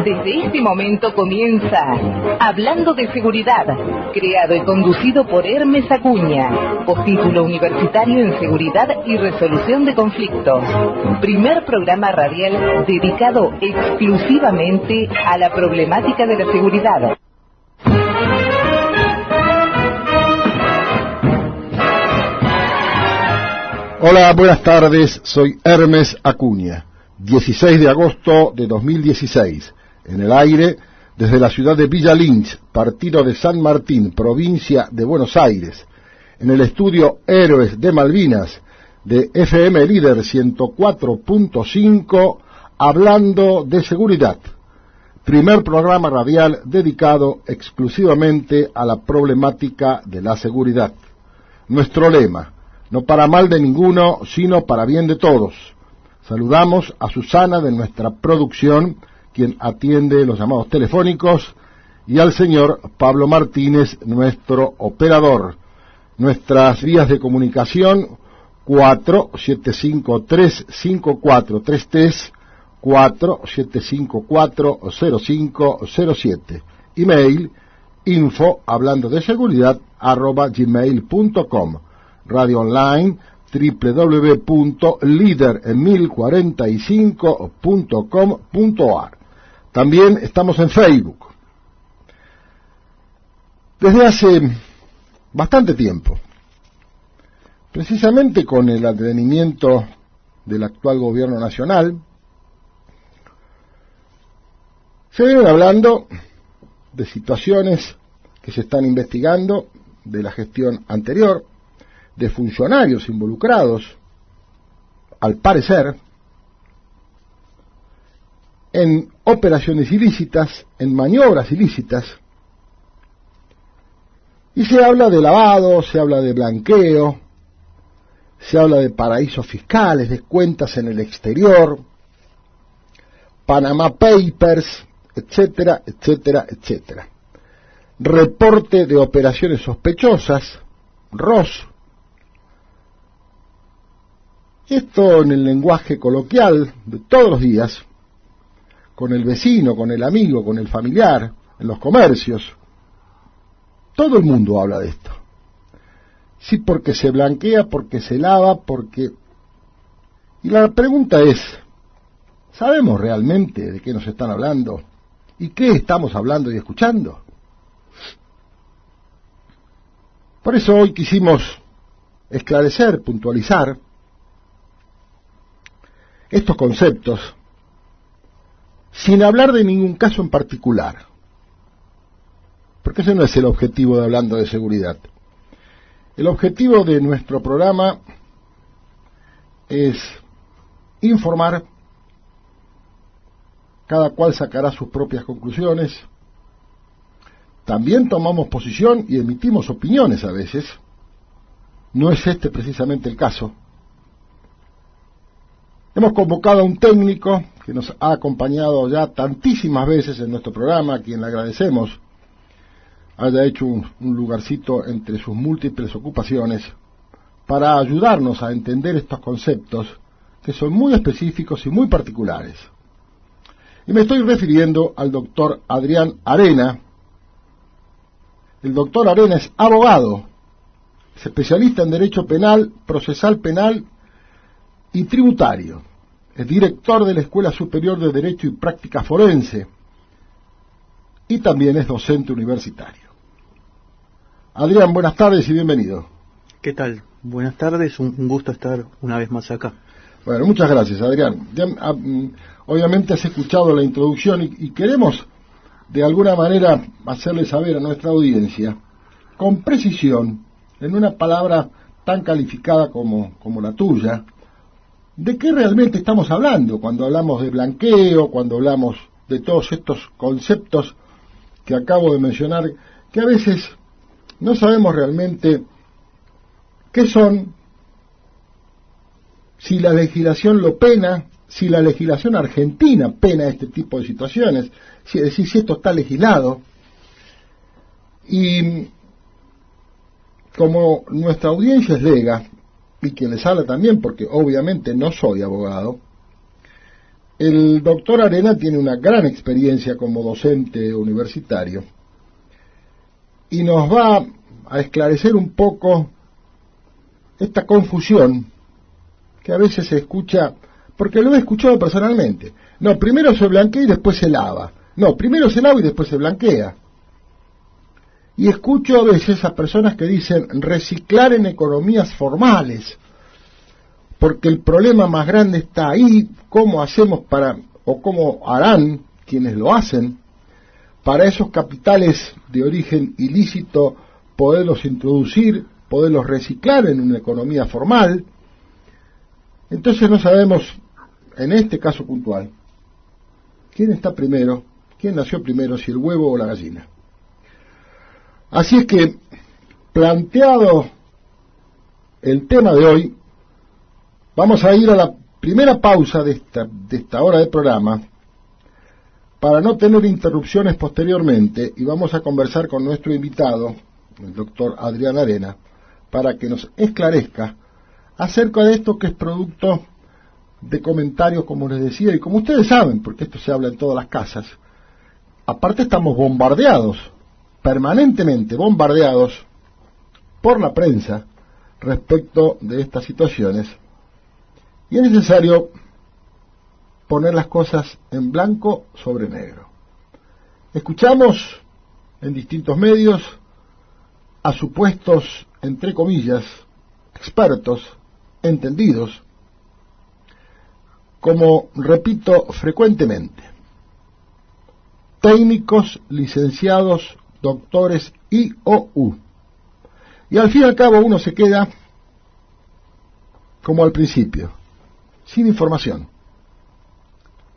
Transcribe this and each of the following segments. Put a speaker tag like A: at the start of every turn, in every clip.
A: Desde este momento comienza Hablando de Seguridad, creado y conducido por Hermes Acuña, postítulo universitario en Seguridad y Resolución de Conflictos. Primer programa radial dedicado exclusivamente a la problemática de la seguridad.
B: Hola, buenas tardes, soy Hermes Acuña. 16 de agosto de 2016, en el aire, desde la ciudad de Villa Lynch, partido de San Martín, provincia de Buenos Aires, en el estudio Héroes de Malvinas, de FM Líder 104.5, hablando de seguridad. Primer programa radial dedicado exclusivamente a la problemática de la seguridad. Nuestro lema: no para mal de ninguno, sino para bien de todos. Saludamos a Susana de nuestra producción, quien atiende los llamados telefónicos, y al señor Pablo Martínez, nuestro operador. Nuestras vías de comunicación: 4753-5433, 4754-0507. Email: info@hablandodeseguridad@gmail.com. Radio online: www.lider1045.com.ar. También estamos en Facebook. Desde hace bastante tiempo, precisamente con el advenimiento del actual gobierno nacional, se viene hablando de situaciones que se están investigando de la gestión anterior, de funcionarios involucrados, al parecer, en operaciones ilícitas, en maniobras ilícitas, y se habla de lavado, se habla de blanqueo, se habla de paraísos fiscales, de cuentas en el exterior, Panama Papers, etcétera, etcétera, etcétera. Reporte de operaciones sospechosas, ROS. Esto en el lenguaje coloquial de todos los días, con el vecino, con el amigo, con el familiar, en los comercios. Todo el mundo habla de esto. Sí, porque se blanquea, porque se lava, porque... Y la pregunta es, ¿sabemos realmente de qué nos están hablando? ¿Y qué estamos hablando y escuchando? Por eso hoy quisimos esclarecer, puntualizar estos conceptos, sin hablar de ningún caso en particular, porque ese no es el objetivo de Hablando de Seguridad. El objetivo de nuestro programa es informar, cada cual sacará sus propias conclusiones, también tomamos posición y emitimos opiniones a veces, no es este precisamente el caso. Hemos convocado a un técnico que nos ha acompañado ya tantísimas veces en nuestro programa, a quien le agradecemos haya hecho un lugarcito entre sus múltiples ocupaciones para ayudarnos a entender estos conceptos que son muy específicos y muy particulares. Y me estoy refiriendo al doctor Adrián Arena. El doctor Arena es abogado, es especialista en Derecho Penal, Procesal Penal y Tributario. Es director de la Escuela Superior de Derecho y Práctica Forense y también es docente universitario. Adrián, buenas tardes y bienvenido.
C: ¿Qué tal? Buenas tardes, un gusto estar una vez más acá.
B: Bueno, muchas gracias, Adrián. Ya, obviamente has escuchado la introducción y queremos de alguna manera hacerle saber a nuestra audiencia, con precisión, en una palabra tan calificada como la tuya, de qué realmente estamos hablando cuando hablamos de blanqueo, cuando hablamos de todos estos conceptos que acabo de mencionar, que a veces no sabemos realmente qué son, si la legislación lo pena, si la legislación argentina pena este tipo de situaciones, es decir, si esto está legislado. Y como nuestra audiencia es lega, y quien les habla también, porque obviamente no soy abogado, El doctor Arena tiene una gran experiencia como docente universitario y nos va a esclarecer un poco esta confusión que a veces se escucha, porque lo he escuchado personalmente. No, primero se blanquea y después se lava. No, primero se lava y después se blanquea. Y escucho a veces a personas que dicen reciclar en economías formales, porque el problema más grande está ahí. ¿Cómo hacemos para, o cómo harán quienes lo hacen, para esos capitales de origen ilícito poderlos introducir, poderlos reciclar en una economía formal? Entonces no sabemos, en este caso puntual, quién está primero, quién nació primero, si el huevo o la gallina. Así es que, planteado el tema de hoy, vamos a ir a la primera pausa de esta hora de programa para no tener interrupciones posteriormente, y vamos a conversar con nuestro invitado, el doctor Adrián Arena, para que nos esclarezca acerca de esto que es producto de comentarios, como les decía, y como ustedes saben, porque esto se habla en todas las casas. Aparte estamos bombardeados, permanentemente bombardeados por la prensa respecto de estas situaciones, y es necesario poner las cosas en blanco sobre negro. Escuchamos en distintos medios a supuestos, entre comillas, expertos, entendidos, como repito frecuentemente, técnicos, licenciados, doctores IOU. Y al fin y al cabo uno se queda como al principio, sin información,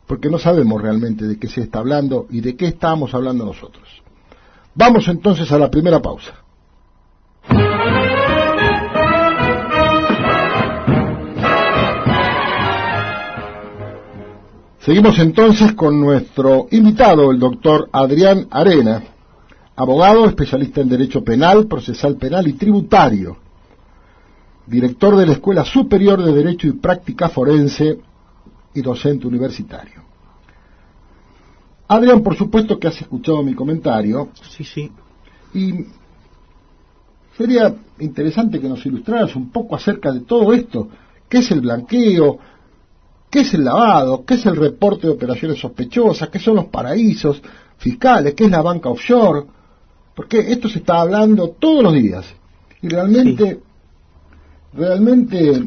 B: porque no sabemos realmente de qué se está hablando y de qué estamos hablando nosotros. Vamos entonces a la primera pausa. Seguimos entonces con nuestro invitado, el doctor Adrián Arena, abogado, especialista en Derecho Penal, Procesal Penal y Tributario, director de la Escuela Superior de Derecho y Práctica Forense y docente universitario. Adrián, por supuesto que has escuchado mi comentario.
C: Sí, sí.
B: Y sería interesante que nos ilustraras un poco acerca de todo esto. ¿Qué es el blanqueo? ¿Qué es el lavado? ¿Qué es el reporte de operaciones sospechosas? ¿Qué son los paraísos fiscales? ¿Qué es la banca offshore? Porque esto se está hablando todos los días. Y realmente,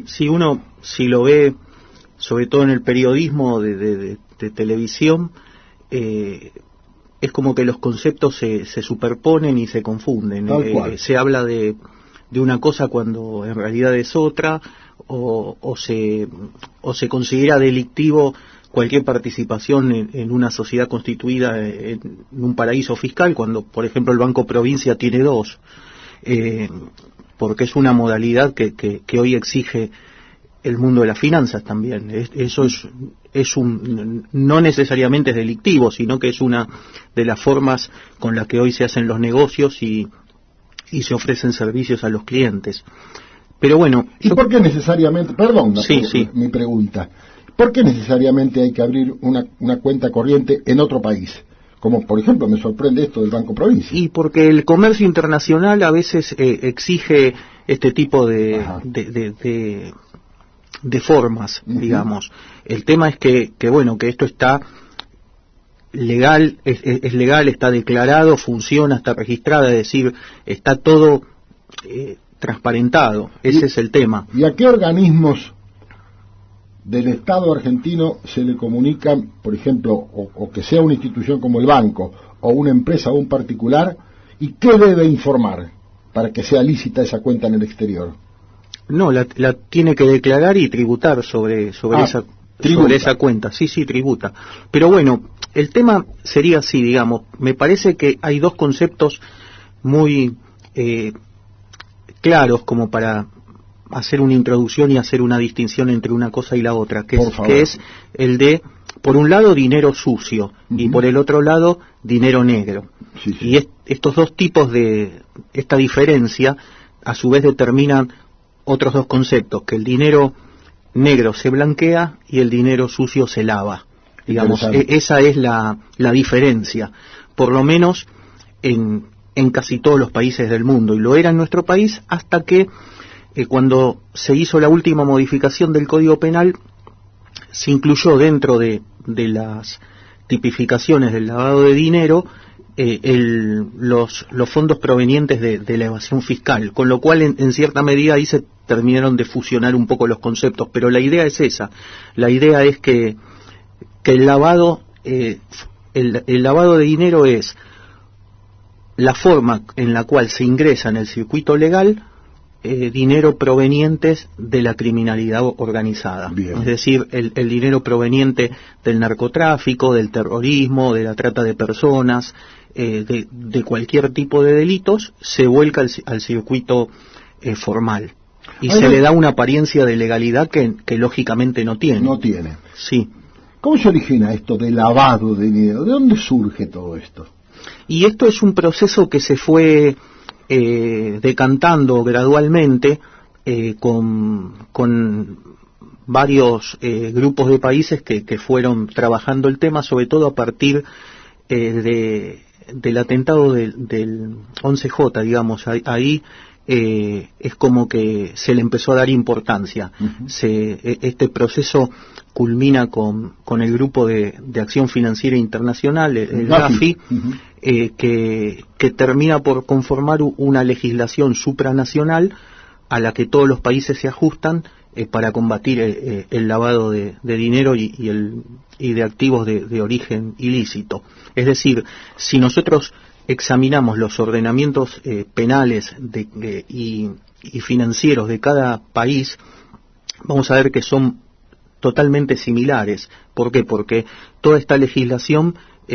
C: si uno, si lo ve, sobre todo en el periodismo de televisión, es como que los conceptos se superponen y se confunden. Se habla de una cosa cuando en realidad es otra, o se considera delictivo cualquier participación en una sociedad constituida en un paraíso fiscal, cuando por ejemplo el Banco Provincia tiene dos, porque es una modalidad que hoy exige el mundo de las finanzas también. Eso no necesariamente es delictivo, sino que es una de las formas con las que hoy se hacen los negocios y se ofrecen servicios a los clientes. Pero bueno...
B: ¿Y por qué necesariamente, perdón,
C: sí.
B: mi pregunta, por qué necesariamente hay que abrir una cuenta corriente en otro país? Como por ejemplo me sorprende esto del Banco Provincia.
C: Y porque el comercio internacional a veces exige este tipo de formas, digamos. El tema es que esto está legal, es legal, está declarado, funciona, está registrado, es decir, está todo transparentado. Ese es el tema.
B: ¿Y a qué organismos del Estado argentino se le comunican, por ejemplo, o que sea una institución como el banco, o una empresa o un particular, y qué debe informar para que sea lícita esa cuenta en el exterior?
C: No, la tiene que declarar y tributar sobre esa cuenta. Sí, tributa. Pero bueno, el tema sería así, digamos. Me parece que hay dos conceptos muy claros como para hacer una introducción y hacer una distinción entre una cosa y la otra, que es el de, por un lado, dinero sucio, y por el otro lado, dinero negro.
B: Sí.
C: Y estos dos tipos esta diferencia, a su vez determinan otros dos conceptos, que el dinero negro se blanquea y el dinero sucio se lava. Digamos, esa es la diferencia, por lo menos en casi todos los países del mundo, y lo era en nuestro país hasta que cuando se hizo la última modificación del Código Penal, se incluyó dentro de las tipificaciones del lavado de dinero los fondos provenientes de la evasión fiscal, con lo cual en cierta medida ahí se terminaron de fusionar un poco los conceptos, pero la idea es esa, la idea es que el lavado de dinero es la forma en la cual se ingresa en el circuito legal dinero provenientes de la criminalidad organizada. Bien. Es decir, el dinero proveniente del narcotráfico, del terrorismo, de la trata de personas, de cualquier tipo de delitos, se vuelca al circuito formal. Y se le da una apariencia de legalidad que lógicamente no tiene.
B: No tiene.
C: Sí.
B: ¿Cómo se origina esto de lavado de dinero? ¿De dónde surge todo esto?
C: Y esto es un proceso que se fue decantando gradualmente con varios grupos de países que fueron trabajando el tema, sobre todo a partir del atentado del 11J, digamos. Ahí es como que se le empezó a dar importancia. Uh-huh. Este proceso culmina con el Grupo de Acción Financiera Internacional, el GAFI, uh-huh. Que termina por conformar una legislación supranacional a la que todos los países se ajustan para combatir el lavado de dinero y de activos de origen ilícito. Es decir, si nosotros examinamos los ordenamientos penales y financieros de cada país, vamos a ver que son totalmente similares. ¿Por qué? Porque toda esta legislación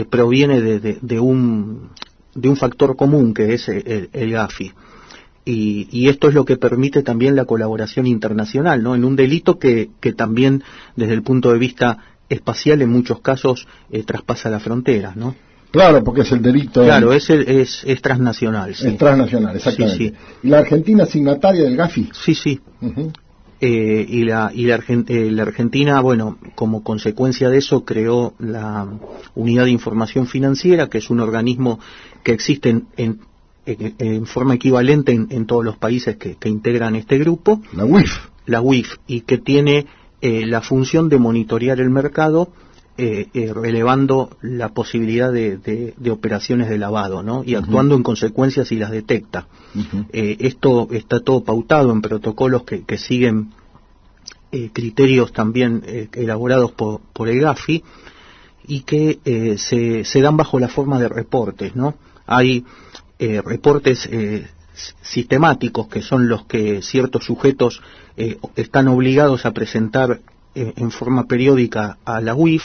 C: proviene de un factor común, que es el GAFI. Y esto es lo que permite también la colaboración internacional, ¿no? En un delito que también, desde el punto de vista espacial, en muchos casos traspasa las fronteras, ¿no?
B: Claro, porque es el delito...
C: Claro, es transnacional. Sí.
B: Es transnacional, exactamente.
C: Sí, sí.
B: ¿Y la Argentina signataria del GAFI?
C: Sí, sí. Uh-huh. Y la Argentina, bueno, como consecuencia de eso, creó la Unidad de Información Financiera, que es un organismo que existe en forma equivalente en todos los países que integran este grupo.
B: La UIF.
C: La UIF, y que tiene la función de monitorear el mercado, relevando la posibilidad de operaciones de lavado, ¿no? Y actuando en consecuencia si las detecta. Uh-huh. Esto está todo pautado en protocolos que siguen criterios también elaborados por el GAFI, y que se dan bajo la forma de reportes, ¿no? Hay reportes sistemáticos, que son los que ciertos sujetos están obligados a presentar en forma periódica a la UIF.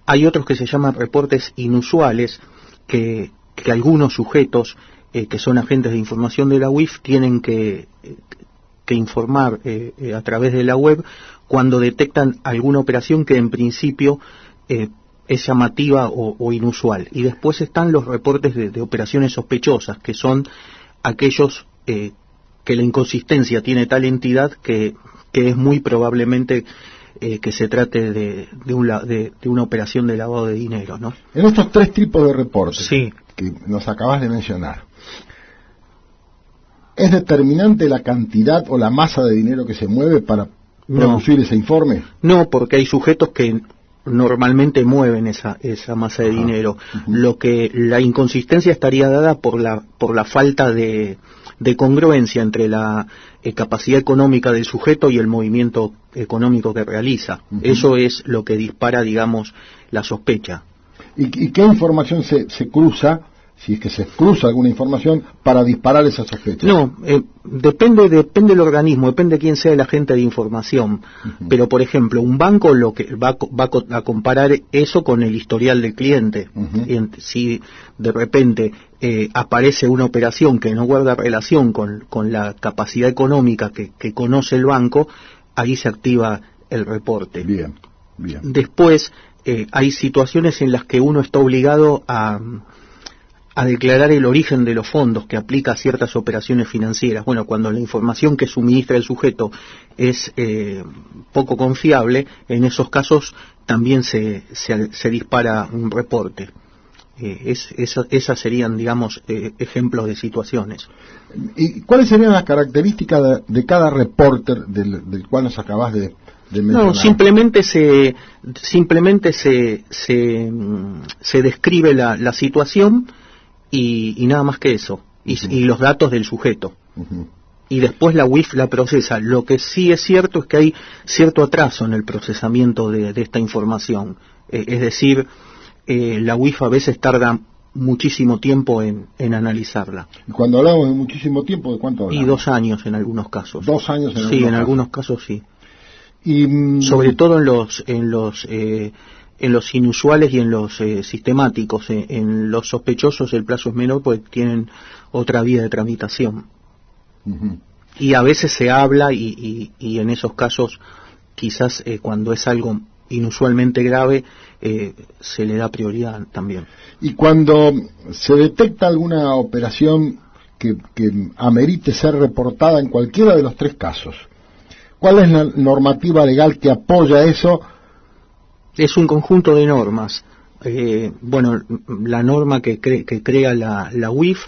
C: Hay otros que se llaman reportes inusuales, que algunos sujetos que son agentes de información de la UIF tienen que informar a través de la web cuando detectan alguna operación que en principio es llamativa o inusual. Y después están los reportes de operaciones sospechosas, que son aquellos que la inconsistencia tiene tal entidad que es muy probablemente que se trate de una operación de lavado de dinero, ¿no?
B: En estos tres tipos de reportes,
C: sí,
B: que nos acabas de mencionar, ¿es determinante la cantidad o la masa de dinero que se mueve para producir ese informe?
C: No, porque hay sujetos que normalmente mueven esa masa de dinero. Uh-huh. Lo que la inconsistencia estaría dada por la falta de congruencia entre la capacidad económica del sujeto y el movimiento económico que realiza. Uh-huh. Eso es lo que dispara, digamos, la sospecha.
B: ¿Y qué información se cruza, si es que se cruza alguna información, para disparar esa sospecha?
C: No, depende del organismo, depende de quién sea el agente de información. Uh-huh. Pero, por ejemplo, un banco lo que va a comparar eso con el historial del cliente. Uh-huh. Y si de repente aparece una operación que no guarda relación con la capacidad económica que conoce el banco, ahí se activa el reporte.
B: Bien, bien.
C: Después, hay situaciones en las que uno está obligado a a declarar el origen de los fondos que aplica a ciertas operaciones financieras. Bueno, cuando la información que suministra el sujeto es poco confiable, en esos casos también se dispara un reporte. Esas serían, digamos, ejemplos de situaciones.
B: ¿Y cuáles serían las características de cada reporter del cual nos acabas de mencionar?
C: No, simplemente se describe la situación y nada más que eso, y los datos del sujeto. Y después la UIF la procesa. Lo que sí es cierto es que hay cierto atraso en el procesamiento de esta información. Es decir, la UIF a veces tarda muchísimo tiempo en analizarla.
B: Y cuando hablamos de muchísimo tiempo, ¿de cuánto hablamos?
C: Y 2 años en algunos casos.
B: 2 años en algunos casos.
C: Sí, en algunos casos sí.
B: Y
C: sobre todo en los inusuales y en los sistemáticos. En los sospechosos el plazo es menor porque tienen otra vía de tramitación. Y a veces se habla y en esos casos quizás cuando es algo inusualmente grave se le da prioridad también.
B: Y cuando se detecta alguna operación que amerite ser reportada en cualquiera de los 3 casos, ¿cuál es la normativa legal que apoya eso?
C: Es un conjunto de normas. Bueno, la norma que crea la UIF,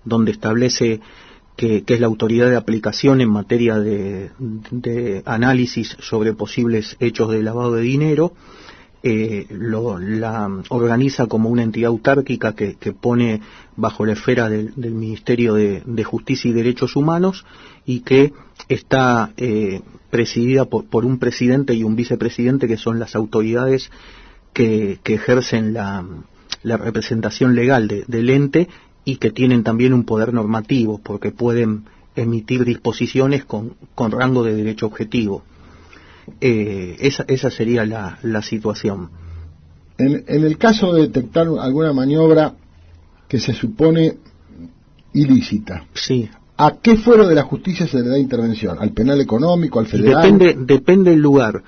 C: donde establece que es la autoridad de aplicación en materia de análisis sobre posibles hechos de lavado de dinero, la organiza como una entidad autárquica que pone bajo la esfera del Ministerio de Justicia y Derechos Humanos y que está presidida por un presidente y un vicepresidente que son las autoridades que ejercen la representación legal del ente y que tienen también un poder normativo porque pueden emitir disposiciones con rango de derecho objetivo. Esa sería la situación.
B: En el caso de detectar alguna maniobra que se supone ilícita,
C: sí.
B: ¿A qué fuero de la justicia se le da intervención? ¿Al penal económico, al federal?
C: Depende del lugar,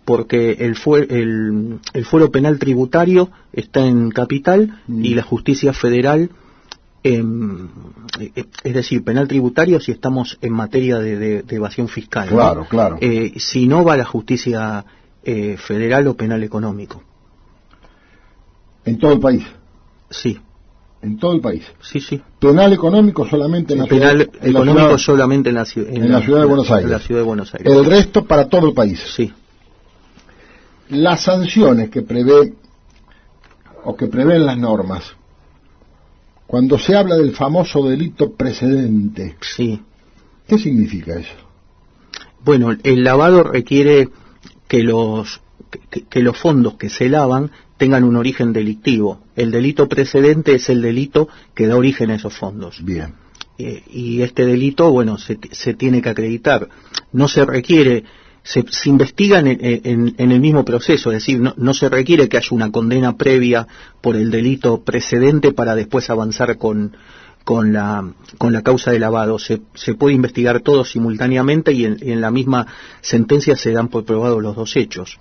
C: porque el fuero penal tributario está en Capital y la justicia federal, es decir, penal tributario si estamos en materia de evasión fiscal.
B: Claro,
C: ¿no?
B: claro.
C: Si no, va a la justicia federal o penal económico.
B: ¿En todo el país?
C: Sí.
B: ¿En todo el país?
C: Sí, sí.
B: ¿Penal económico solamente en la
C: penal
B: ciudad?
C: Económico solamente en la ciudad
B: de Buenos Aires.
C: En la ciudad de Buenos Aires.
B: El resto para todo el país.
C: Sí.
B: Las sanciones que prevén las normas, cuando se habla del famoso delito precedente,
C: sí.
B: ¿Qué significa eso?
C: Bueno, el lavado requiere que los fondos que se lavan tengan un origen delictivo. El delito precedente es el delito que da origen a esos fondos.
B: Bien.
C: Y este delito, bueno, se tiene que acreditar. No se requiere, se investiga en el mismo proceso, es decir, no se requiere que haya una condena previa por el delito precedente para después avanzar con la causa de lavado. Se puede investigar todo simultáneamente y en la misma sentencia se dan por probados los 2 hechos.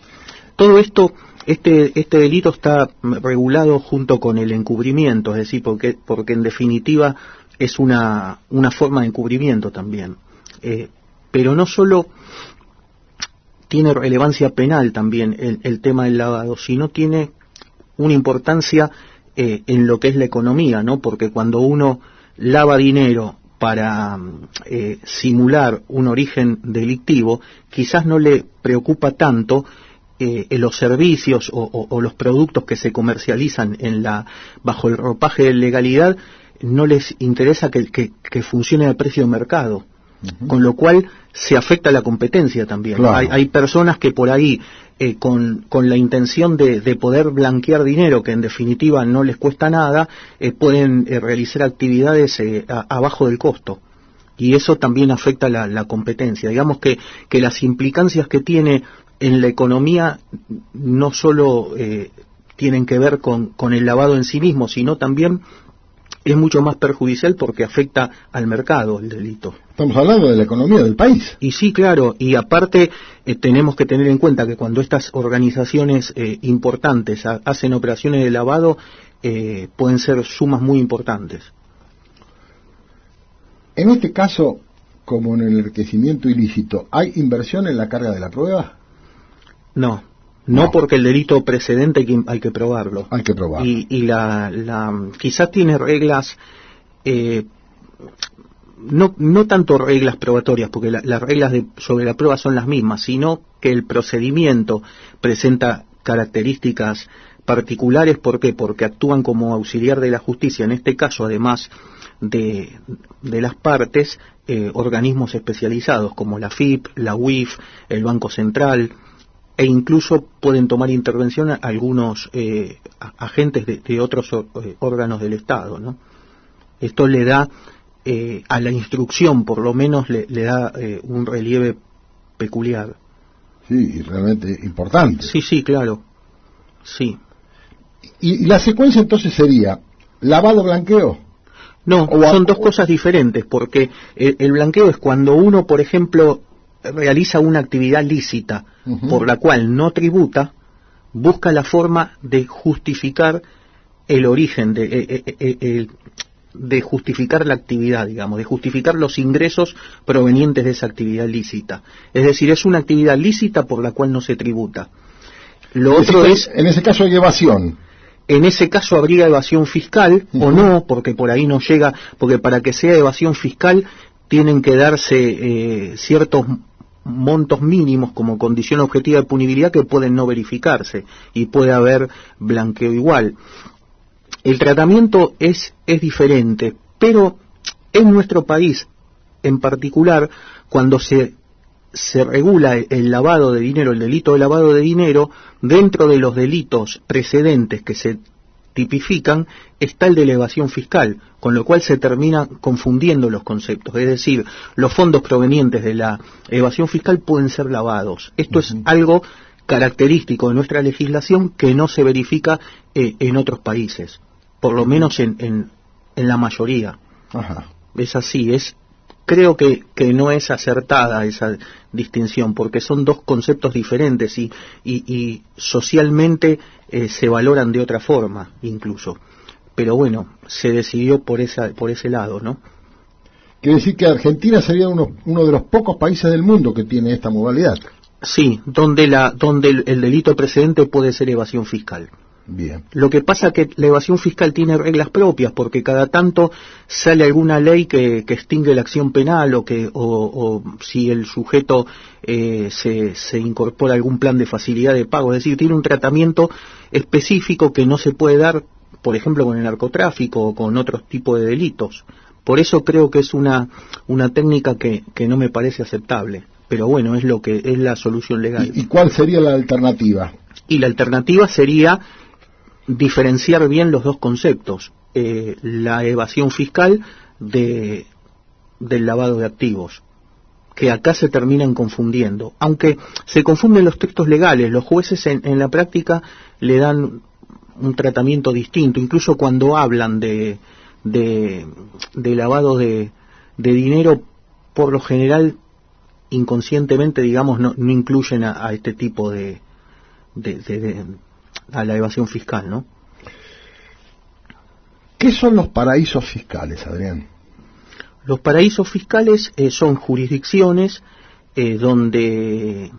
C: Todo esto, este delito está regulado junto con el encubrimiento, es decir, porque en definitiva es una forma de encubrimiento también. Pero no solo tiene relevancia penal también el tema del lavado, sino tiene una importancia en lo que es la economía, ¿no? Porque cuando uno lava dinero para simular un origen delictivo, quizás no le preocupa tanto los servicios o los productos que se comercializan bajo el ropaje de legalidad, no les interesa que funcione al precio de mercado. Con lo cual se afecta la competencia también. Claro. Hay personas que por ahí, con la intención de poder blanquear dinero, que en definitiva no les cuesta nada, pueden realizar actividades abajo del costo. Y eso también afecta la competencia. Digamos que las implicancias que tiene en la economía no solo tienen que ver con el lavado en sí mismo, sino también es mucho más perjudicial porque afecta al mercado el delito.
B: Estamos hablando de la economía del país.
C: Y sí, claro, y aparte tenemos que tener en cuenta que cuando estas organizaciones importantes hacen operaciones de lavado, pueden ser sumas muy importantes.
B: En este caso, como en el enriquecimiento ilícito, ¿hay inversión en la carga de la prueba?
C: No, porque el delito precedente hay que probarlo.
B: Hay que probarlo.
C: Y quizás tiene reglas, no tanto reglas probatorias, porque las reglas sobre la prueba son las mismas, sino que el procedimiento presenta características particulares. ¿Por qué? Porque actúan como auxiliar de la justicia, en este caso, además de las partes, organismos especializados como la FIP, la UIF, el Banco Central, e incluso pueden tomar intervención algunos agentes de otros órganos del Estado, ¿no? Esto le da a la instrucción, por lo menos, le da un relieve peculiar.
B: Sí, y realmente importante.
C: Sí, claro. Sí.
B: ¿Y la secuencia entonces sería lavado, blanqueo?
C: No, son dos cosas diferentes, porque el blanqueo es cuando uno, por ejemplo, realiza una actividad lícita por la cual no tributa, busca la forma de justificar el origen, de justificar la actividad, digamos, de justificar los ingresos provenientes de esa actividad lícita. Es decir, es una actividad lícita por la cual no se tributa. Lo otro es...
B: En ese caso hay evasión.
C: En ese caso habría evasión fiscal o no, porque por ahí no llega, porque para que sea evasión fiscal tienen que darse ciertos montos mínimos como condición objetiva de punibilidad que pueden no verificarse y puede haber blanqueo igual. El tratamiento es diferente, pero en nuestro país en particular, cuando se regula el lavado de dinero, el delito de lavado de dinero, dentro de los delitos precedentes que se tipifican está el de la evasión fiscal, con lo cual se termina confundiendo los conceptos. Es decir, los fondos provenientes de la evasión fiscal pueden ser lavados. Esto es algo característico de nuestra legislación que no se verifica en otros países, por lo menos en la mayoría.
B: Ajá.
C: Es así, creo que no es acertada esa distinción, porque son dos conceptos diferentes y socialmente se valoran de otra forma incluso. Pero bueno, se decidió por ese lado, ¿no?
B: Quiere decir que Argentina sería uno de los pocos países del mundo que tiene esta modalidad.
C: Sí, donde el delito precedente puede ser evasión fiscal.
B: Bien.
C: Lo que pasa es que la evasión fiscal tiene reglas propias, porque cada tanto sale alguna ley que extingue la acción penal o si el sujeto se incorpora a algún plan de facilidad de pago. Es decir, tiene un tratamiento específico que no se puede dar, por ejemplo, con el narcotráfico o con otros tipos de delitos. Por eso creo que es una técnica que no me parece aceptable. Pero bueno, es lo que es la solución legal.
B: ¿Y cuál sería la alternativa?
C: Y la alternativa sería diferenciar bien los dos conceptos, la evasión fiscal del lavado de activos, que acá se terminan confundiendo, aunque se confunden los textos legales. Los jueces en la práctica le dan un tratamiento distinto, incluso cuando hablan de lavado de dinero, por lo general inconscientemente, digamos, no incluyen a este tipo a la evasión fiscal, ¿no?
B: ¿Qué son los paraísos fiscales, Adrián?
C: Los paraísos fiscales son jurisdicciones donde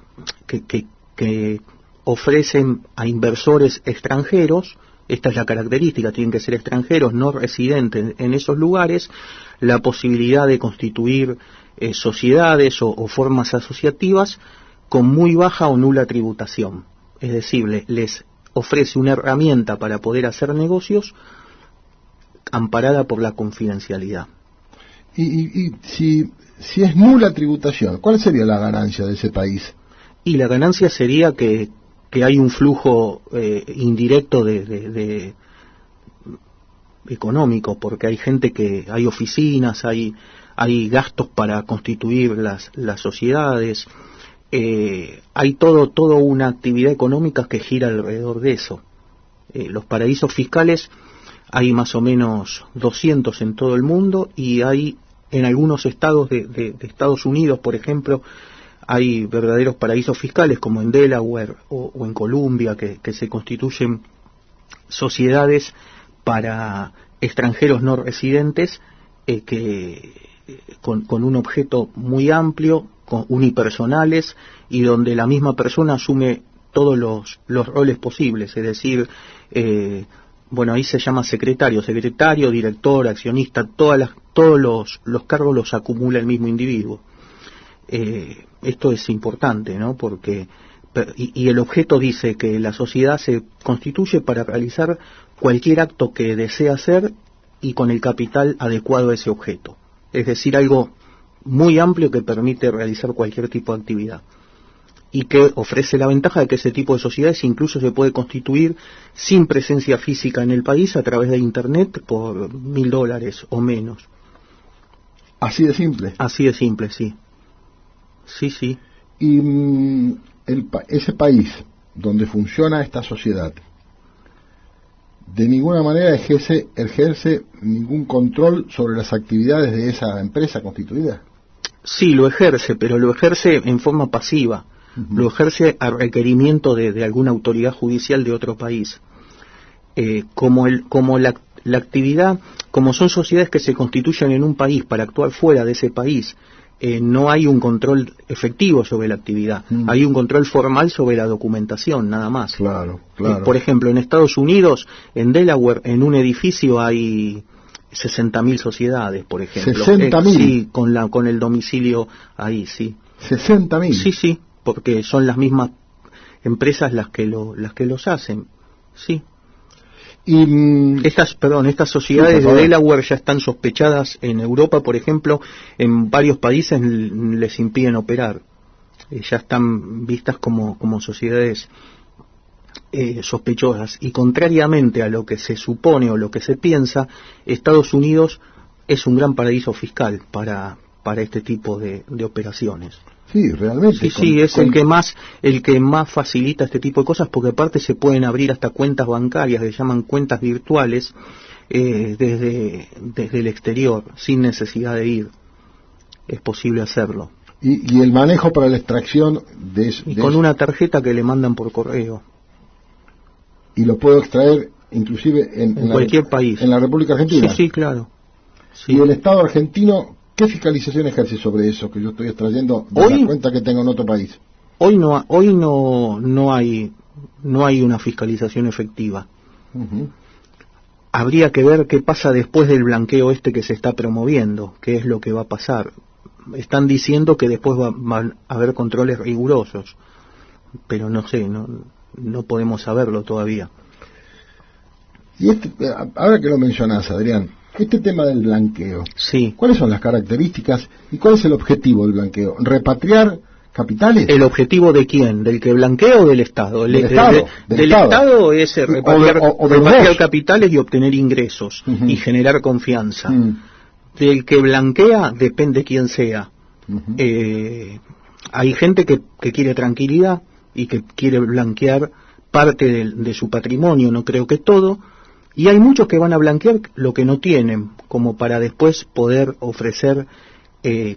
C: que ofrecen a inversores extranjeros, esta es la característica, tienen que ser extranjeros no residentes en esos lugares, la posibilidad de constituir sociedades o formas asociativas con muy baja o nula tributación. Es decir, les ofrece una herramienta para poder hacer negocios amparada por la confidencialidad.
B: Y si es nula tributación, ¿cuál sería la ganancia de ese país?
C: Y la ganancia sería que hay un flujo indirecto de económico, porque hay gente hay oficinas, hay gastos para constituir las sociedades, hay toda una actividad económica que gira alrededor de eso. Los paraísos fiscales hay más o menos 200 en todo el mundo, y hay en algunos estados de Estados Unidos, por ejemplo, hay verdaderos paraísos fiscales como en Delaware o en Columbia, que se constituyen sociedades para extranjeros no residentes con un objeto muy amplio, con unipersonales, y donde la misma persona asume todos los roles posibles, es decir, ahí se llama secretario, director, accionista, todos los cargos los acumula el mismo individuo. Esto es importante, ¿no? Porque y el objeto dice que la sociedad se constituye para realizar cualquier acto que desea hacer y con el capital adecuado a ese objeto. Es decir, algo muy amplio que permite realizar cualquier tipo de actividad y que ofrece la ventaja de que ese tipo de sociedades incluso se puede constituir sin presencia física en el país a través de Internet por $1.000 o menos.
B: ¿Así de simple?
C: Así de simple, sí. Sí.
B: Y ese país donde funciona esta sociedad, de ninguna manera ejerce ningún control sobre las actividades de esa empresa constituida. Sí,
C: lo ejerce, pero lo ejerce en forma pasiva. Uh-huh. Lo ejerce a requerimiento de alguna autoridad judicial de otro país. Como la actividad, como son sociedades que se constituyen en un país para actuar fuera de ese país, no hay un control efectivo sobre la actividad. Hay un control formal sobre la documentación, nada más.
B: Claro.
C: Por ejemplo, en Estados Unidos, en Delaware, en un edificio hay 60.000 sociedades, por ejemplo.
B: ¿60.000?
C: Sí, con el domicilio ahí, sí.
B: ¿60.000?
C: Sí, porque son las mismas empresas las que los hacen, sí. Y estas sociedades de Delaware ya están sospechadas en Europa, por ejemplo, en varios países les impiden operar. Ya están vistas como sociedades sospechosas. Y contrariamente a lo que se supone o lo que se piensa, Estados Unidos es un gran paraíso fiscal para este tipo de operaciones.
B: Sí, realmente.
C: Sí, es el que más facilita este tipo de cosas, porque aparte se pueden abrir hasta cuentas bancarias, que se llaman cuentas virtuales, desde el exterior, sin necesidad de ir. Es posible hacerlo.
B: Y el manejo para la extracción
C: con una tarjeta que le mandan por correo.
B: Y lo puedo extraer inclusive en
C: cualquier país.
B: En la República Argentina.
C: Sí, claro. Sí.
B: Y el Estado argentino, ¿qué fiscalización ejerce sobre eso que yo estoy extrayendo de la cuenta que tengo en otro país?
C: Hoy no hay una fiscalización efectiva.
B: Uh-huh.
C: Habría que ver qué pasa después del blanqueo que se está promoviendo, qué es lo que va a pasar. Están diciendo que después van a haber controles rigurosos, pero no sé, no podemos saberlo todavía.
B: Y ahora que lo mencionás, Adrián, este tema del blanqueo,
C: sí.
B: ¿Cuáles son las características y cuál es el objetivo del blanqueo? ¿Repatriar capitales?
C: ¿El objetivo de quién? ¿Del que blanquea o del Estado?
B: Del Estado
C: es repatriar capitales y obtener ingresos, uh-huh, y generar confianza. Uh-huh. Del que blanquea depende quién sea. Uh-huh. Hay gente que quiere tranquilidad y que quiere blanquear parte de su patrimonio, no creo que todo. Y hay muchos que van a blanquear lo que no tienen, como para después poder ofrecer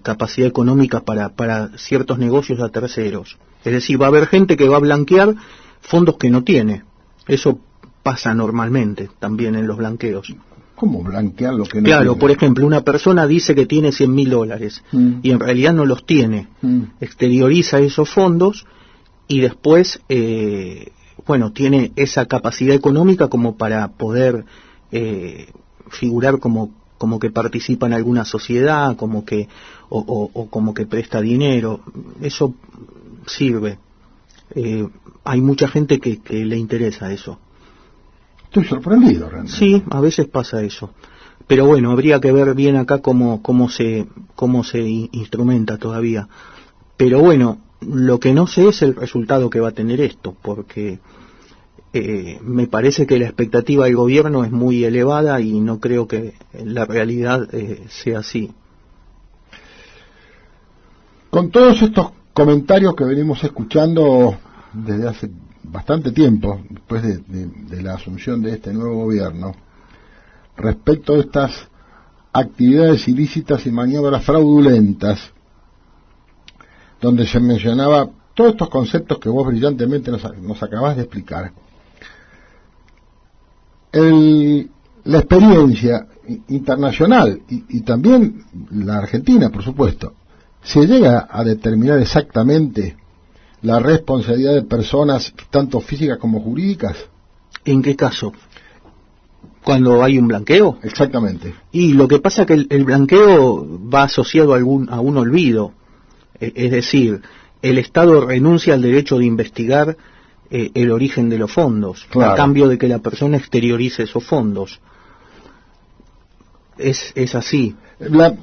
C: capacidad económica para ciertos negocios a terceros. Es decir, va a haber gente que va a blanquear fondos que no tiene. Eso pasa normalmente también en los blanqueos.
B: ¿Cómo blanquear lo que no
C: tiene?
B: Claro,
C: por ejemplo, una persona dice que tiene $100.000 y en realidad no los tiene. Exterioriza esos fondos y después tiene esa capacidad económica como para poder figurar como que participa en alguna sociedad, como que o como que presta dinero. Eso sirve. Hay mucha gente que le interesa eso.
B: Estoy sorprendido realmente.
C: Sí, a veces pasa eso. Pero bueno, habría que ver bien acá cómo se instrumenta todavía. Pero bueno, lo que no sé es el resultado que va a tener esto, porque me parece que la expectativa del gobierno es muy elevada y no creo que la realidad sea así.
B: Con todos estos comentarios que venimos escuchando desde hace bastante tiempo, después de la asunción de este nuevo gobierno, respecto a estas actividades ilícitas y maniobras fraudulentas, donde se mencionaba todos estos conceptos que vos brillantemente nos acabás de explicar, la experiencia internacional y también la Argentina, por supuesto, ¿se llega a determinar exactamente la responsabilidad de personas, tanto físicas como jurídicas?
C: ¿En qué caso? ¿Cuando hay un blanqueo?
B: Exactamente.
C: Y lo que pasa es que el blanqueo va asociado a un olvido. Es decir, el Estado renuncia al derecho de investigar el origen de los fondos, claro, a cambio de que la persona exteriorice esos fondos. Es así. La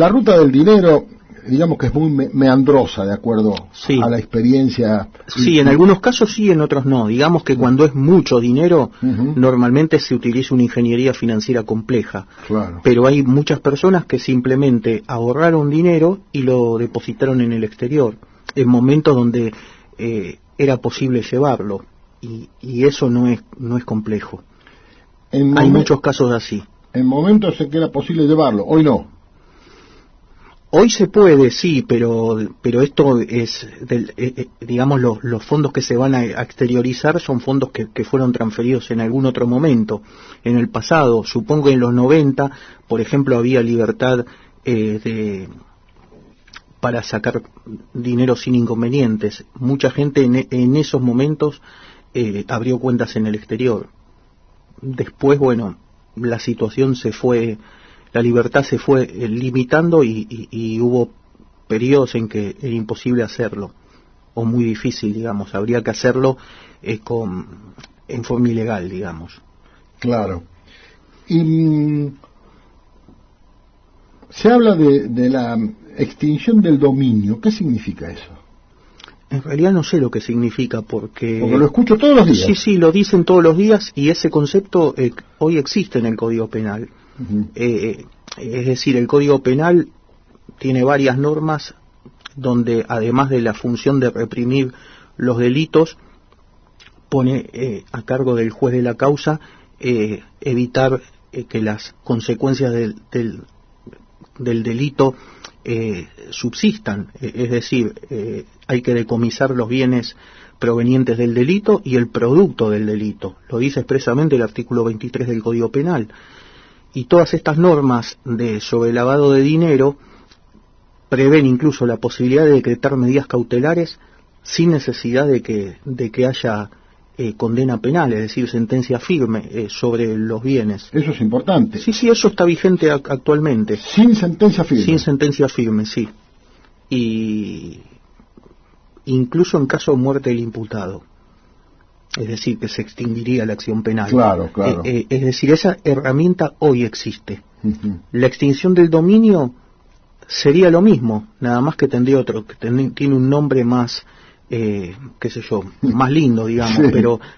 B: ruta del dinero, digamos que es muy meandrosa, de acuerdo a la experiencia.
C: Sí, en algunos casos sí, en otros no. Digamos que cuando es mucho dinero, normalmente se utiliza una ingeniería financiera compleja.
B: Claro.
C: Pero hay muchas personas que simplemente ahorraron dinero y lo depositaron en el exterior, en momentos donde era posible llevarlo. Y eso no es complejo. Hay muchos casos así.
B: En momentos en que era posible llevarlo, hoy no.
C: Hoy se puede, sí, pero esto es, digamos, los fondos que se van a exteriorizar son fondos que fueron transferidos en algún otro momento, en el pasado. Supongo que en los 90, por ejemplo, había libertad para sacar dinero sin inconvenientes. Mucha gente en esos momentos abrió cuentas en el exterior. Después, bueno, la situación la libertad se fue limitando y hubo periodos en que era imposible hacerlo, o muy difícil, digamos, habría que hacerlo en forma ilegal, digamos.
B: Claro. Y se habla de la extinción del dominio. ¿Qué significa eso?
C: En realidad no sé lo que significa porque
B: lo escucho todos los días.
C: Sí, lo dicen todos los días y ese concepto hoy existe en el Código Penal. Es decir, el Código Penal tiene varias normas donde, además de la función de reprimir los delitos, pone a cargo del juez de la causa evitar que las consecuencias del delito subsistan. Es decir, hay que decomisar los bienes provenientes del delito y el producto del delito. Lo dice expresamente el artículo 23 del Código Penal. Y todas estas normas sobre lavado de dinero prevén incluso la posibilidad de decretar medidas cautelares sin necesidad de que haya condena penal, es decir, sentencia firme sobre los bienes.
B: Eso es importante.
C: Sí, eso está vigente actualmente.
B: Sin sentencia firme.
C: Sin sentencia firme, sí. Y incluso en caso de muerte del imputado. Es decir, que se extinguiría la acción penal.
B: Claro.
C: Es decir, esa herramienta hoy existe. La extinción del dominio sería lo mismo, nada más que tendría otro, que tiene un nombre más, qué sé yo, más lindo, digamos, sí.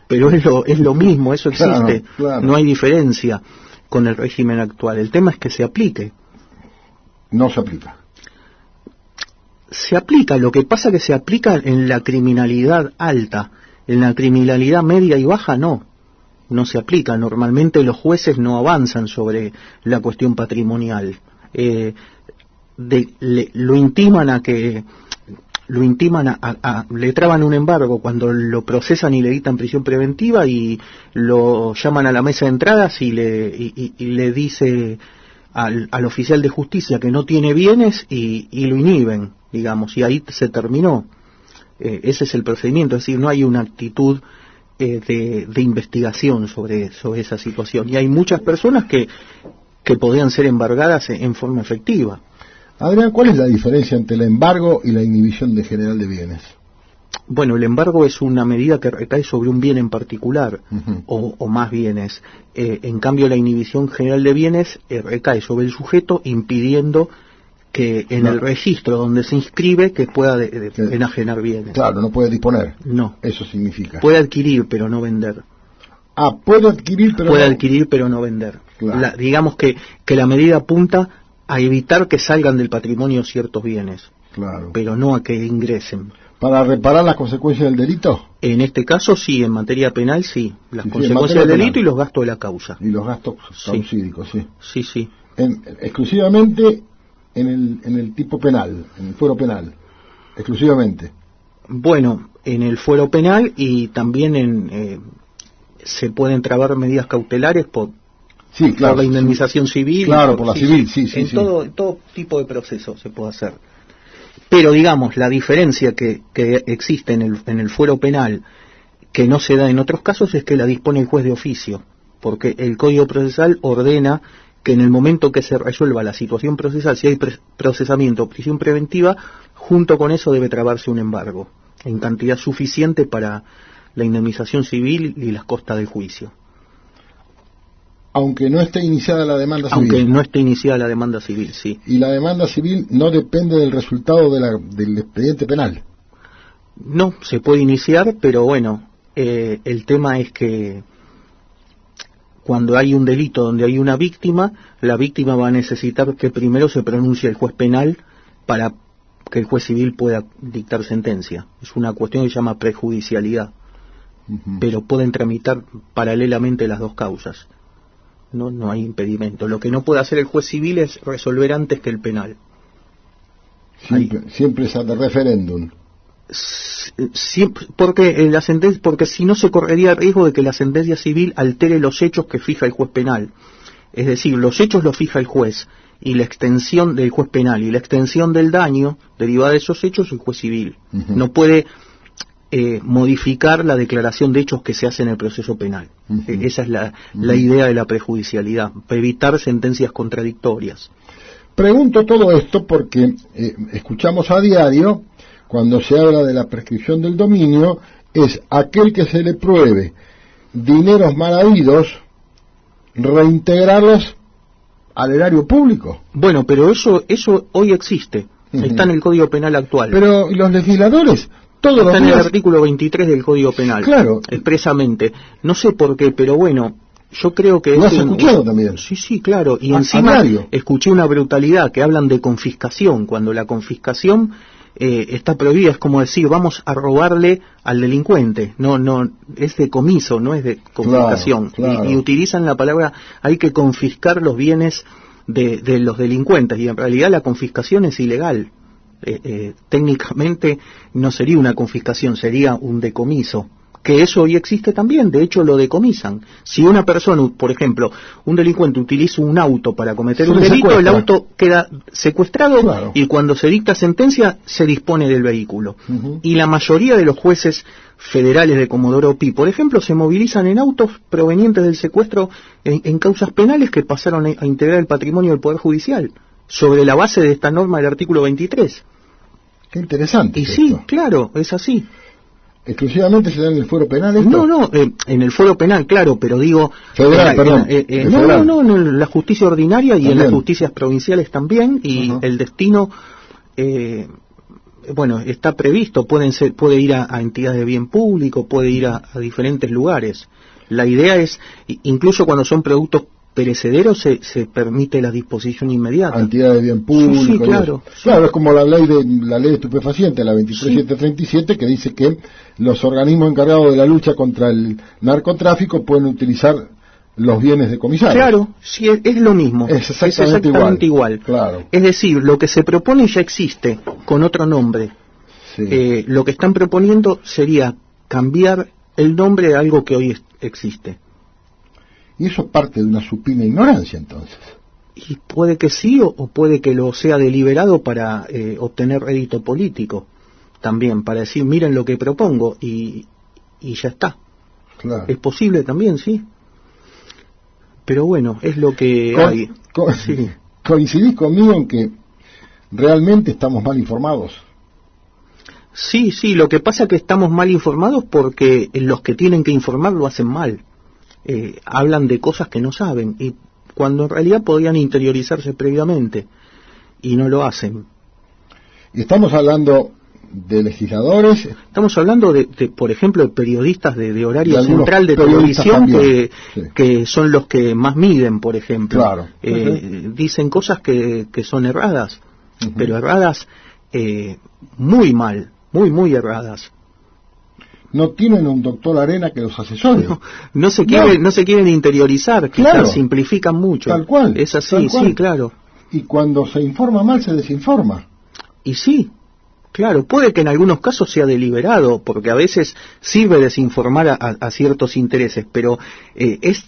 C: pero es lo mismo, eso existe. Claro. No hay diferencia con el régimen actual. El tema es que se aplique.
B: No se aplica.
C: Se aplica, lo que pasa es que se aplica en la criminalidad alta. En la criminalidad media y baja no se aplica. Normalmente los jueces no avanzan sobre la cuestión patrimonial. Lo intiman le traban un embargo cuando lo procesan y le dictan prisión preventiva y lo llaman a la mesa de entradas y le dice al oficial de justicia que no tiene bienes y lo inhiben, digamos, y ahí se terminó. Ese es el procedimiento, es decir, no hay una actitud de investigación sobre esa situación. Y hay muchas personas que podrían ser embargadas en forma efectiva.
B: Adrián, ¿cuál es la diferencia entre el embargo y la inhibición general de bienes?
C: Bueno, el embargo es una medida que recae sobre un bien en particular, o más bienes. En cambio, la inhibición general de bienes recae sobre el sujeto impidiendo que en el registro donde se inscribe que pueda enajenar bienes.
B: Claro, no puede disponer.
C: No.
B: Eso significa.
C: Puede adquirir, pero no vender.
B: Puede adquirir, pero
C: puede adquirir, pero no vender. Claro. Digamos que la medida apunta a evitar que salgan del patrimonio ciertos bienes.
B: Claro.
C: Pero no a que ingresen.
B: ¿Para reparar las consecuencias del delito?
C: En este caso sí, en materia penal sí. Las consecuencias del delito y los gastos de la causa.
B: Y los gastos causídicos, sí.
C: Sí.
B: Exclusivamente en el tipo penal, en el fuero penal, exclusivamente.
C: Bueno, en el fuero penal y también se pueden trabar medidas cautelares por la indemnización civil.
B: Claro, por la civil, sí.
C: Todo tipo de proceso se puede hacer. Pero digamos, la diferencia que existe en el fuero penal, que no se da en otros casos, es que la dispone el juez de oficio, porque el Código Procesal ordena que en el momento que se resuelva la situación procesal, si hay procesamiento o prisión preventiva, junto con eso debe trabarse un embargo, en cantidad suficiente para la indemnización civil y las costas del juicio.
B: Aunque no esté iniciada la demanda civil.
C: Aunque no esté iniciada la demanda civil, sí.
B: Y la demanda civil no depende del resultado del expediente penal.
C: No, se puede iniciar, pero bueno, el tema es que cuando hay un delito donde hay una víctima, la víctima va a necesitar que primero se pronuncie el juez penal para que el juez civil pueda dictar sentencia. Es una cuestión que se llama prejudicialidad. Pero pueden tramitar paralelamente las dos causas. No hay impedimento. Lo que no puede hacer el juez civil es resolver antes que el penal.
B: Siempre es de referéndum.
C: Porque si no se correría el riesgo de que la sentencia civil altere los hechos que fija el juez penal. Es decir, los hechos los fija el juez, y la extensión del juez penal y la extensión del daño derivada de esos hechos el juez civil. No puede modificar la declaración de hechos que se hace en el proceso penal. Esa es la idea de la prejudicialidad, para evitar sentencias contradictorias.
B: Pregunto todo esto porque escuchamos a diario, cuando se habla de la prescripción del dominio, es aquel que se le pruebe dineros mal habidos, reintegrarlos al erario público.
C: Bueno, pero eso hoy existe, está en el Código Penal actual.
B: Pero los legisladores...
C: Está en el artículo 23 del Código Penal,
B: claro,
C: expresamente. No sé por qué, pero bueno, yo creo que...
B: ¿Lo has escuchado también?
C: Sí, claro. Y encima escuché una brutalidad, que hablan de confiscación, cuando la confiscación está prohibida. Es como decir, vamos a robarle al delincuente. No, es decomiso, no es de confiscación. Claro. Y utilizan la palabra, hay que confiscar los bienes de los delincuentes, y en realidad la confiscación es ilegal. Técnicamente no sería una confiscación, sería un decomiso, que eso hoy existe también. De hecho lo decomisan. Si una persona, por ejemplo, un delincuente utiliza un auto para cometer un delito, el auto queda secuestrado, claro, y cuando se dicta sentencia se dispone del vehículo. Y la mayoría de los jueces federales de Comodoro Pi, por ejemplo, se movilizan en autos provenientes del secuestro en causas penales que pasaron a integrar el patrimonio del Poder Judicial, sobre la base de esta norma del artículo 23.
B: Qué interesante.
C: Y sí, claro, es así.
B: ¿Exclusivamente se da en el fuero penal esto?
C: No, en el fuero penal, claro, pero digo...
B: Federal, perdón.
C: En la justicia ordinaria y también en las justicias provinciales también, y el destino, está previsto, puede ir a entidades de bien público, puede ir a diferentes lugares. La idea es, incluso cuando son productos perecederos, se permite la disposición inmediata.
B: Entidades de bien público.
C: Sí, claro.
B: Claro, es como la ley de estupefacientes, la 23737, que dice que los organismos encargados de la lucha contra el narcotráfico pueden utilizar los bienes decomisados.
C: Claro, sí, es lo mismo.
B: Es exactamente igual. Claro.
C: Es decir, lo que se propone ya existe, con otro nombre. Sí. Lo que están proponiendo sería cambiar el nombre a algo que hoy existe.
B: Y eso parte de una supina ignorancia, entonces.
C: Y puede que sí, o puede que lo sea deliberado para obtener rédito político también, para decir, miren lo que propongo, y ya está.
B: Claro.
C: Es posible también, sí. Pero bueno, es lo que hay.
B: Sí. ¿Coincidís conmigo en que realmente estamos mal informados?
C: Sí, lo que pasa es que estamos mal informados porque los que tienen que informar lo hacen mal. Hablan de cosas que no saben, y cuando en realidad podrían interiorizarse previamente, y no lo hacen.
B: Y estamos hablando de legisladores.
C: Estamos hablando de por ejemplo, de periodistas de horario central de televisión que son los que más miden, por ejemplo.
B: Claro.
C: Dicen cosas que son erradas, pero erradas muy mal, muy erradas.
B: No tienen un doctor Arena que los asesore.
C: No se quieren interiorizar,
B: claro,
C: simplifican mucho.
B: Tal cual.
C: Es así, sí, claro.
B: Y cuando se informa mal, se desinforma.
C: Y sí, Claro, puede que en algunos casos sea deliberado, porque a veces sirve desinformar a ciertos intereses, pero es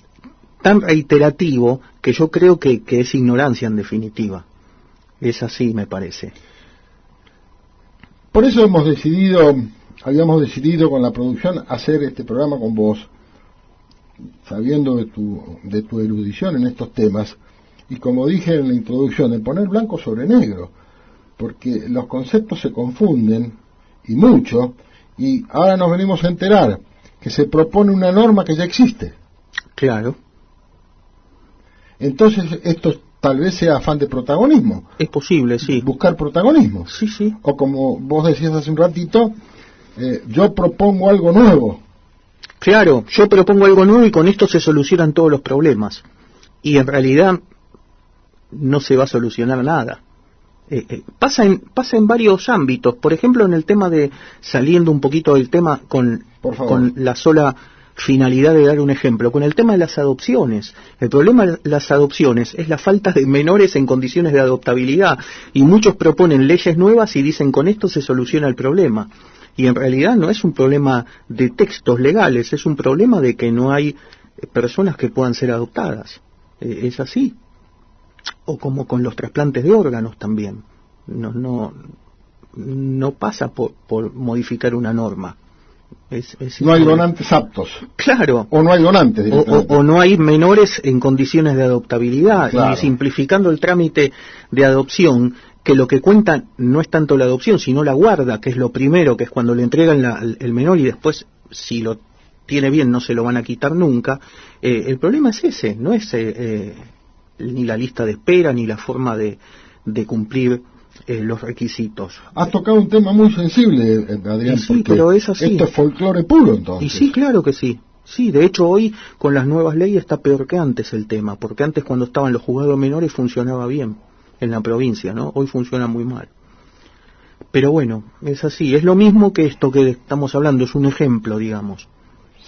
C: tan reiterativo que yo creo que es ignorancia en definitiva. Es así, me parece.
B: Por eso habíamos decidido con la producción hacer este programa con vos, sabiendo de tu erudición en estos temas, y como dije en la introducción, de poner blanco sobre negro, porque los conceptos se confunden, y mucho, y ahora nos venimos a enterar que se propone una norma que ya existe.
C: Claro.
B: Entonces esto tal vez sea afán de protagonismo.
C: Es posible, sí.
B: Buscar protagonismo.
C: Sí, sí.
B: O como vos decías hace un ratito, yo propongo algo nuevo.
C: Claro, yo propongo algo nuevo y con esto se solucionan todos los problemas. Y en realidad no se va a solucionar nada. Pasa en varios ámbitos. Por ejemplo, en el tema de, saliendo un poquito del tema con la sola finalidad de dar un ejemplo, con el tema de las adopciones. El problema de las adopciones es la falta de menores en condiciones de adoptabilidad, y muchos proponen leyes nuevas y dicen con esto se soluciona el problema. Y en realidad no es un problema de textos legales, es un problema de que no hay personas que puedan ser adoptadas. Es así. O como con los trasplantes de órganos también. No pasa por modificar una norma.
B: No hay donantes aptos.
C: Claro.
B: O no hay donantes.
C: O no hay menores en condiciones de adoptabilidad. Claro. Y simplificando el trámite de adopción, que lo que cuenta no es tanto la adopción, sino la guarda, que es lo primero, que es cuando le entregan el menor y después, si lo tiene bien, no se lo van a quitar nunca. El problema es ese, no es ni la lista de espera, ni la forma de cumplir los requisitos.
B: Has tocado un tema muy sensible, Adrián,
C: sí, pero es así.
B: Esto es folclore puro, entonces.
C: Y sí, claro que sí. Sí, de hecho hoy con las nuevas leyes está peor que antes el tema, porque antes cuando estaban los juzgados menores funcionaba bien en la provincia, ¿no? Hoy funciona muy mal. Pero bueno, es así. Es lo mismo que esto que estamos hablando, es un ejemplo, digamos.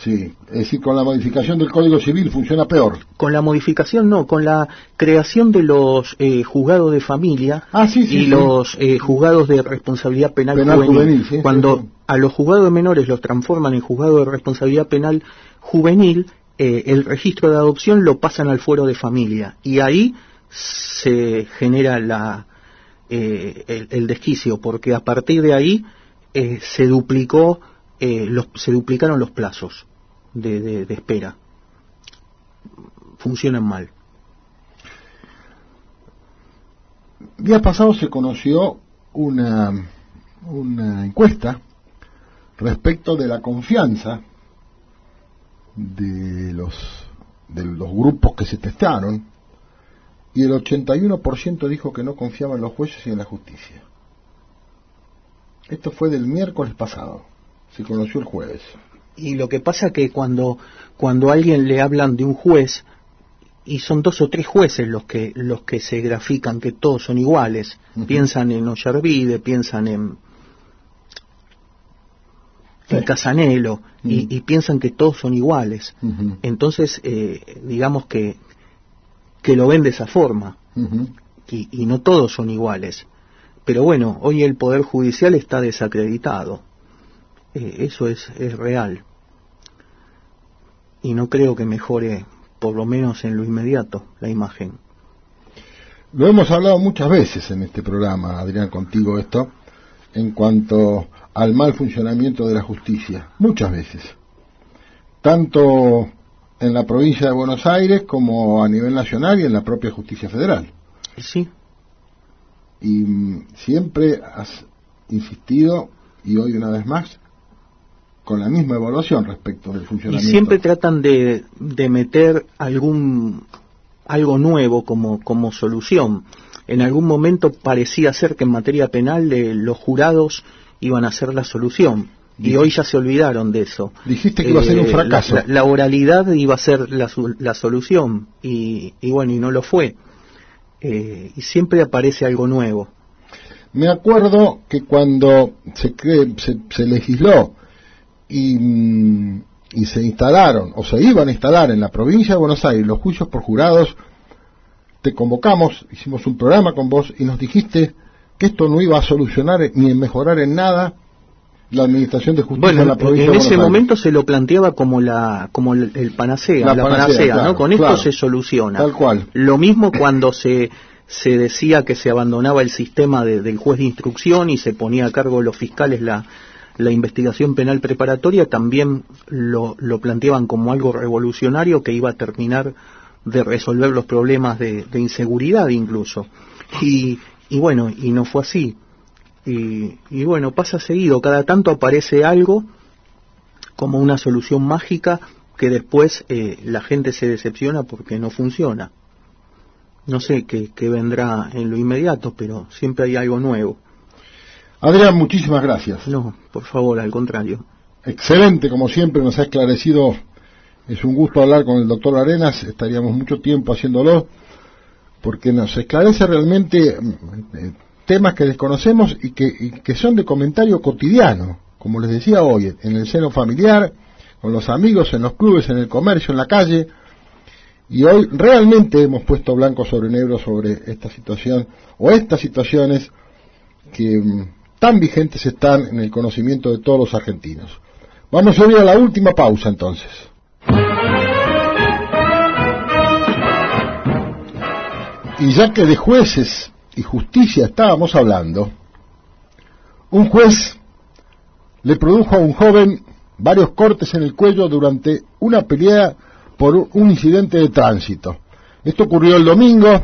B: Sí, es decir, con la modificación del Código Civil funciona peor.
C: Con la modificación no, con la creación de los juzgados de familia los juzgados de responsabilidad penal juvenil. Sí, cuando a los juzgados de menores los transforman en juzgados de responsabilidad penal juvenil, el registro de adopción lo pasan al fuero de familia y ahí se genera el desquicio, porque a partir de ahí se duplicaron los plazos de espera. Funcionan mal.
B: Días pasados se conoció una encuesta respecto de la confianza de los grupos que se testaron, y el 81% dijo que no confiaba en los jueces y en la justicia. Esto fue del miércoles pasado. Se conoció el jueves.
C: Y lo que pasa que cuando a alguien le hablan de un juez, y son 2 o 3 jueces los que se grafican que todos son iguales, piensan en Ollarvide, piensan en Casanelo, y piensan que todos son iguales. Entonces, digamos que lo ven de esa forma, y no todos son iguales. Pero bueno, hoy el Poder Judicial está desacreditado. Eso es real. Y no creo que mejore, por lo menos en lo inmediato, la imagen.
B: Lo hemos hablado muchas veces en este programa, Adrián, contigo esto, en cuanto al mal funcionamiento de la justicia. Muchas veces. Tanto en la provincia de Buenos Aires como a nivel nacional y en la propia justicia federal.
C: Sí.
B: Y siempre has insistido, y hoy una vez más, con la misma evaluación respecto del funcionamiento.
C: Y siempre tratan de meter algo nuevo como solución. En algún momento parecía ser que en materia penal los jurados iban a ser la solución. Y hoy ya se olvidaron de eso.
B: Dijiste que iba a ser un fracaso.
C: La oralidad iba a ser la solución. Y bueno, y no lo fue. Y siempre aparece algo nuevo.
B: Me acuerdo que cuando se legisló y se instalaron, o se iban a instalar en la provincia de Buenos Aires los juicios por jurados, te convocamos, hicimos un programa con vos y nos dijiste que esto no iba a solucionar ni a mejorar en nada la administración de justicia en la provincia
C: en
B: de
C: ese
B: Buenos
C: momento se lo planteaba como el panacea, la panacea, claro, ¿no? Con esto se soluciona.
B: Tal cual.
C: Lo mismo cuando se decía que se abandonaba el sistema del juez de instrucción y se ponía a cargo de los fiscales la investigación penal preparatoria, también lo planteaban como algo revolucionario que iba a terminar de resolver los problemas de inseguridad incluso. Y bueno, y no fue así. Y bueno, pasa seguido, cada tanto aparece algo como una solución mágica que después la gente se decepciona porque no funciona. No sé qué vendrá en lo inmediato, pero siempre hay algo nuevo.
B: Adrián, muchísimas gracias.
C: No, por favor, al contrario.
B: Excelente, como siempre, nos ha esclarecido. Es un gusto hablar con el doctor Arenas, estaríamos mucho tiempo haciéndolo, porque nos esclarece realmente temas que desconocemos y que son de comentario cotidiano, como les decía hoy, en el seno familiar, con los amigos, en los clubes, en el comercio, en la calle, y hoy realmente hemos puesto blanco sobre negro sobre esta situación, o estas situaciones que tan vigentes están en el conocimiento de todos los argentinos. Vamos a ir a la última pausa entonces. Y ya que de jueces y justicia estábamos hablando, un juez le produjo a un joven varios cortes en el cuello durante una pelea por un incidente de tránsito. Esto ocurrió el domingo,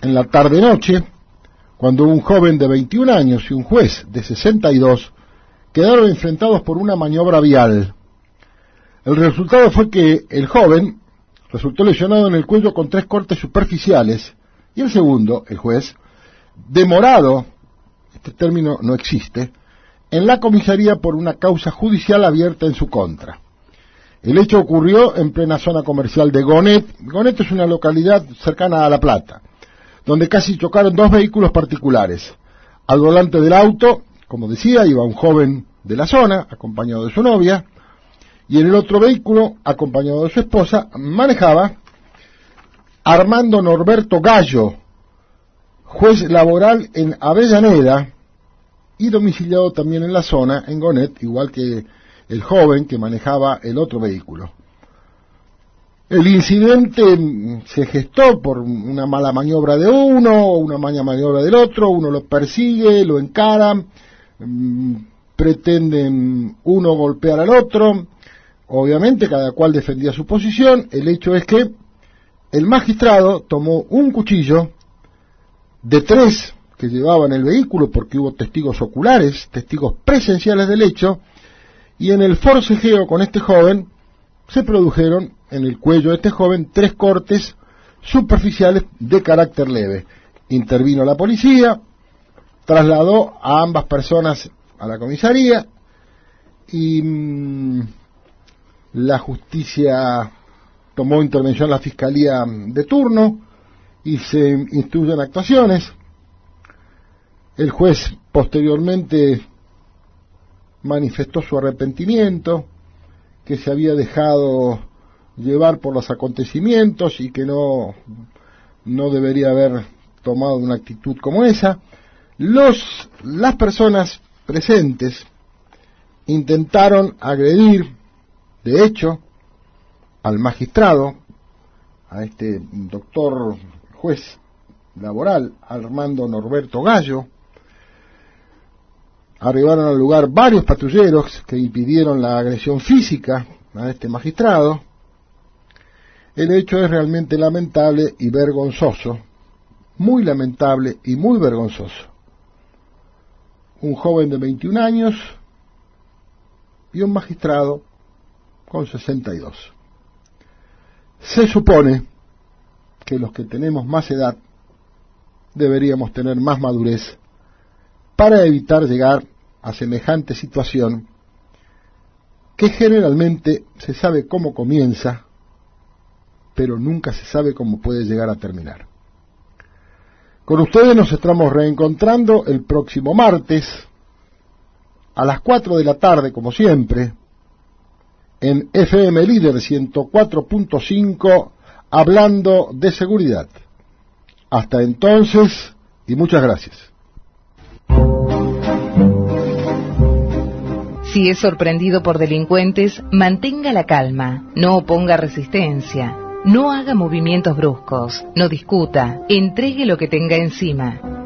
B: en la tarde-noche, cuando un joven de 21 años y un juez de 62 quedaron enfrentados por una maniobra vial. El resultado fue que el joven resultó lesionado en el cuello con 3 cortes superficiales, y el segundo, el juez, demorado, este término no existe, en la comisaría por una causa judicial abierta en su contra. El hecho ocurrió en plena zona comercial de Gonet. Gonet es una localidad cercana a La Plata, donde casi chocaron 2 vehículos particulares. Al volante del auto, como decía, iba un joven de la zona, acompañado de su novia, y en el otro vehículo, acompañado de su esposa, manejaba Armando Norberto Gallo, juez laboral en Avellaneda y domiciliado también en la zona, en Gonet, igual que el joven que manejaba el otro vehículo. El incidente se gestó por una mala maniobra de uno, una mala maniobra del otro, uno lo persigue, lo encara, pretenden uno golpear al otro, obviamente cada cual defendía su posición. El hecho es que el magistrado tomó un cuchillo de 3 que llevaba en el vehículo, porque hubo testigos oculares, testigos presenciales del hecho, y en el forcejeo con este joven se produjeron en el cuello de este joven 3 cortes superficiales de carácter leve. Intervino la policía, trasladó a ambas personas a la comisaría y la justicia tomó intervención la fiscalía de turno y se instruyen actuaciones. El juez posteriormente manifestó su arrepentimiento, que se había dejado llevar por los acontecimientos y que no debería haber tomado una actitud como esa. Las personas presentes intentaron agredir, de hecho, al magistrado, a este doctor juez laboral, Armando Norberto Gallo. Arribaron al lugar varios patrulleros que impidieron la agresión física a este magistrado. El hecho es realmente lamentable y vergonzoso, muy lamentable y muy vergonzoso. Un joven de 21 años y un magistrado con 62. Se supone que los que tenemos más edad deberíamos tener más madurez para evitar llegar a semejante situación que generalmente se sabe cómo comienza, pero nunca se sabe cómo puede llegar a terminar. Con ustedes nos estamos reencontrando el próximo martes a las 4 de la tarde, como siempre, en FM Líder 104.5, hablando de seguridad. Hasta entonces, y muchas gracias.
A: Si es sorprendido por delincuentes, mantenga la calma, no oponga resistencia, no haga movimientos bruscos, no discuta, entregue lo que tenga encima.